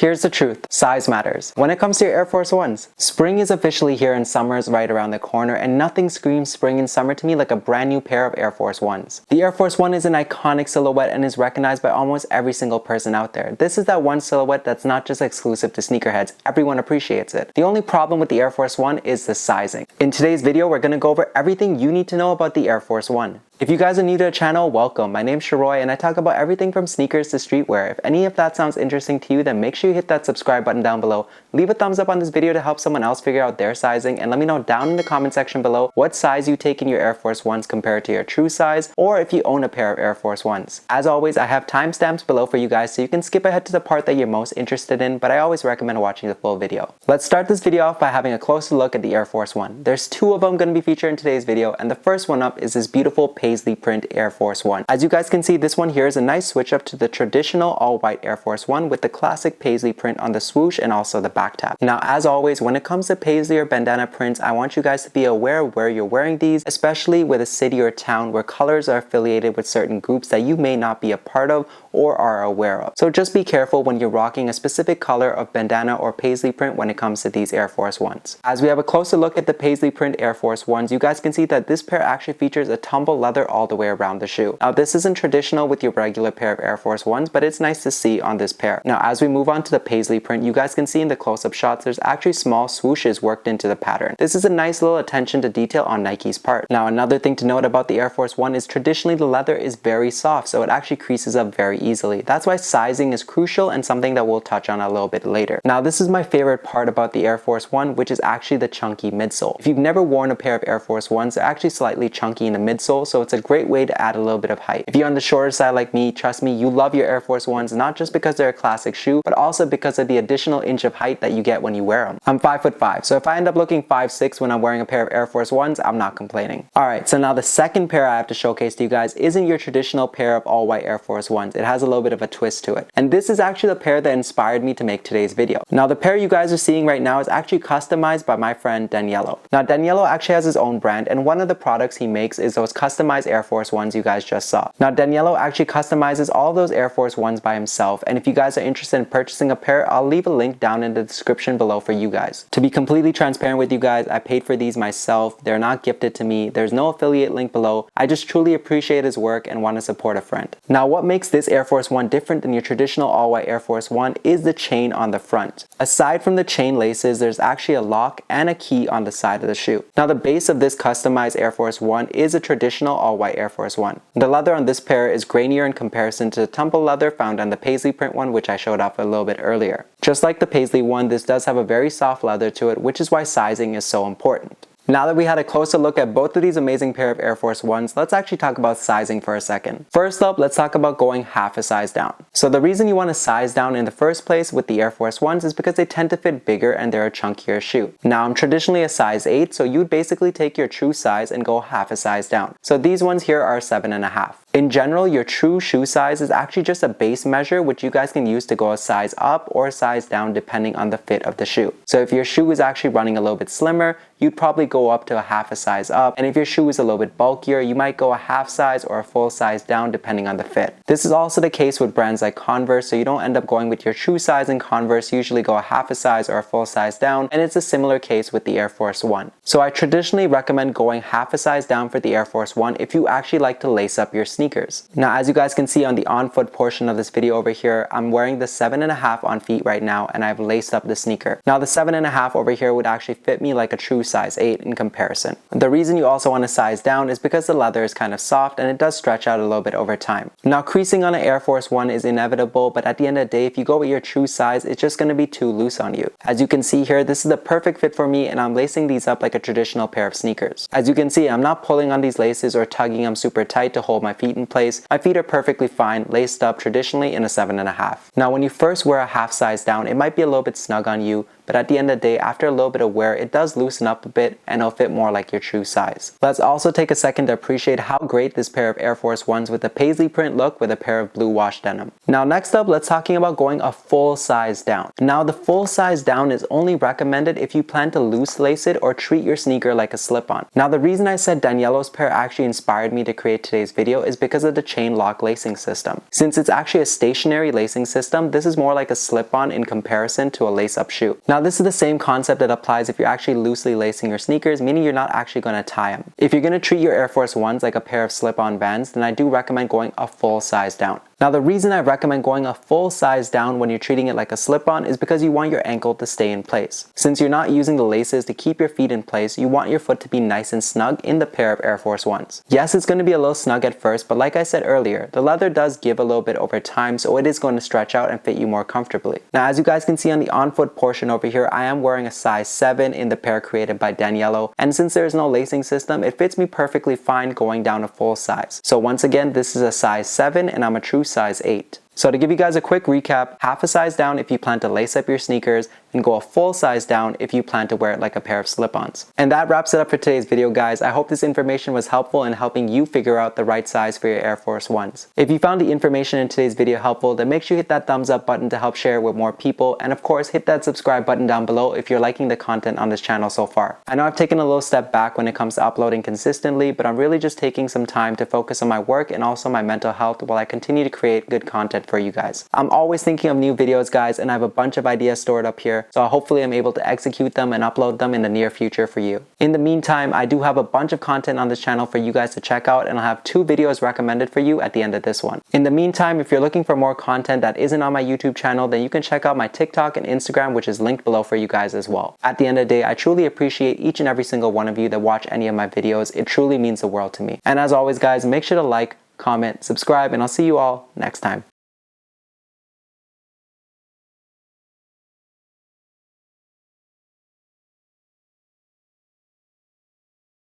Here's the truth, size matters. When it comes to your Air Force Ones, spring is officially here and summer is right around the corner, and nothing screams spring and summer to me like a brand new pair of Air Force Ones. The Air Force One is an iconic silhouette and is recognized by almost every single person out there. This is that one silhouette that's not just exclusive to sneakerheads, everyone appreciates it. The only problem with the Air Force One is the sizing. In today's video, we're going to go over everything you need to know about the Air Force One. If you guys are new to the channel, welcome. My name's Sharoy and I talk about everything from sneakers to streetwear. If any of that sounds interesting to you, then make sure you hit that subscribe button down below. Leave a thumbs up on this video to help someone else figure out their sizing, and let me know down in the comment section below what size you take in your Air Force Ones compared to your true size, or if you own a pair of Air Force Ones. As always, I have timestamps below for you guys so you can skip ahead to the part that you're most interested in, but I always recommend watching the full video. Let's start this video off by having a closer look at the Air Force One. There's two of them going to be featured in today's video, and the first one up is this beautiful paisley print Air Force One. As you guys can see, this one here is a nice switch up to the traditional all-white Air Force One with the classic paisley print on the swoosh and also the back tab. Now, as always, when it comes to paisley or bandana prints, I want you guys to be aware of where you're wearing these, especially with a city or town where colors are affiliated with certain groups that you may not be a part of or are aware of. So just be careful when you're rocking a specific color of bandana or paisley print when it comes to these Air Force Ones. As we have a closer look at the paisley print Air Force Ones, you guys can see that this pair actually features a tumble leather all the way around the shoe. Now, this isn't traditional with your regular pair of Air Force Ones, but it's nice to see on this pair. Now, as we move on to the paisley print, you guys can see in the close-up shots, there's actually small swooshes worked into the pattern. This is a nice little attention to detail on Nike's part. Now, another thing to note about the Air Force One is traditionally the leather is very soft, so it actually creases up very easily. That's why sizing is crucial and something that we'll touch on a little bit later. Now, this is my favorite part about the Air Force One, which is actually the chunky midsole. If you've never worn a pair of Air Force Ones, they're actually slightly chunky in the midsole, so it's a great way to add a little bit of height. If you're on the shorter side like me, trust me, you love your Air Force Ones, not just because they're a classic shoe, but also because of the additional inch of height that you get when you wear them. I'm 5'5", so if I end up looking 5'6" when I'm wearing a pair of Air Force Ones, I'm not complaining. Alright, so now the second pair I have to showcase to you guys isn't your traditional pair of all-white Air Force Ones. It has a little bit of a twist to it. And this is actually the pair that inspired me to make today's video. Now, the pair you guys are seeing right now is actually customized by my friend Daniello. Now, Daniello actually has his own brand, and one of the products he makes is those customized Air Force Ones you guys just saw. Now, Daniello actually customizes all those Air Force Ones by himself, and if you guys are interested in purchasing a pair, I'll leave a link down in the description below for you guys. To be completely transparent with you guys, I paid for these myself. They're not gifted to me. There's no affiliate link below. I just truly appreciate his work and want to support a friend. Now, what makes this Air Force One different than your traditional all-white Air Force One is the chain on the front. Aside from the chain laces, there's actually a lock and a key on the side of the shoe. Now, the base of this customized Air Force One is a traditional all-white Air Force One. The leather on this pair is grainier in comparison to the tumble leather found on the paisley print one, which I showed off a little bit earlier. Just like the paisley one, this does have a very soft leather to it, which is why sizing is so important. Now that we had a closer look at both of these amazing pair of Air Force Ones, let's actually talk about sizing for a second. First up, let's talk about going half a size down. So the reason you want to size down in the first place with the Air Force Ones is because they tend to fit bigger and they're a chunkier shoe. Now, I'm traditionally a size 8, so you'd basically take your true size and go half a size down. So these ones here are 7.5. In general, your true shoe size is actually just a base measure which you guys can use to go a size up or a size down depending on the fit of the shoe. So if your shoe is actually running a little bit slimmer, you'd probably go up to a half a size up, and if your shoe is a little bit bulkier, you might go a half size or a full size down depending on the fit. This is also the case with brands like Converse, so you don't end up going with your true size in Converse, you usually go a half a size or a full size down, and it's a similar case with the Air Force One. So I traditionally recommend going half a size down for the Air Force One if you actually like to lace up your sneakers. Now, as you guys can see on the on-foot portion of this video over here, I'm wearing the 7.5 on feet right now, and I've laced up the sneaker. Now, the 7.5 over here would actually fit me like a true size 8 in comparison. The reason you also want to size down is because the leather is kind of soft and it does stretch out a little bit over time. Now, creasing on an Air Force One is inevitable, but at the end of the day, if you go with your true size, it's just going to be too loose on you. As you can see here, this is the perfect fit for me, and I'm lacing these up like a traditional pair of sneakers. As you can see, I'm not pulling on these laces or tugging them super tight to hold my feet in place. My feet are perfectly fine, laced up traditionally in a 7.5. Now, when you first wear a half size down, it might be a little bit snug on you, but but at the end of the day, after a little bit of wear, it does loosen up a bit and it'll fit more like your true size. Let's also take a second to appreciate how great this pair of Air Force Ones with the paisley print look with a pair of blue wash denim. Now next up, let's talking about going a full size down. Now the full size down is only recommended if you plan to loose lace it or treat your sneaker like a slip-on. Now the reason I said Daniello's pair actually inspired me to create today's video is because of the chain lock lacing system. Since it's actually a stationary lacing system, this is more like a slip-on in comparison to a lace-up shoe. Now this is the same concept that applies if you're actually loosely lacing your sneakers, meaning you're not actually going to tie them. If you're going to treat your Air Force Ones like a pair of slip-on Vans, then I do recommend going a full size down. Now the reason I recommend going a full size down when you're treating it like a slip-on is because you want your ankle to stay in place. Since you're not using the laces to keep your feet in place, you want your foot to be nice and snug in the pair of Air Force Ones. Yes, it's going to be a little snug at first, but like I said earlier, the leather does give a little bit over time, so it is going to stretch out and fit you more comfortably. Now as you guys can see on the on-foot portion over here, I am wearing a size 7 in the pair created by Daniello, and since there is no lacing system, it fits me perfectly fine going down a full size. So once again, this is a size 7 and I'm a true size 8. So to give you guys a quick recap, half a size down if you plan to lace up your sneakers, and go a full size down if you plan to wear it like a pair of slip-ons. And that wraps it up for today's video, guys. I hope this information was helpful in helping you figure out the right size for your Air Force Ones. If you found the information in today's video helpful, then make sure you hit that thumbs up button to help share it with more people, and of course hit that subscribe button down below if you're liking the content on this channel so far. I know I've taken a little step back when it comes to uploading consistently, but I'm really just taking some time to focus on my work and also my mental health while I continue to create good content for you guys. I'm always thinking of new videos, guys, and I have a bunch of ideas stored up here, so hopefully I'm able to execute them and upload them in the near future for you. In the meantime, I do have a bunch of content on this channel for you guys to check out, and I'll have 2 videos recommended for you at the end of this one. In the meantime, if you're looking for more content that isn't on my YouTube channel, then you can check out my TikTok and Instagram, which is linked below for you guys as well. At the end of the day, I truly appreciate each and every single one of you that watch any of my videos. It truly means the world to me. And as always, guys, make sure to like, comment, subscribe, and I'll see you all next time.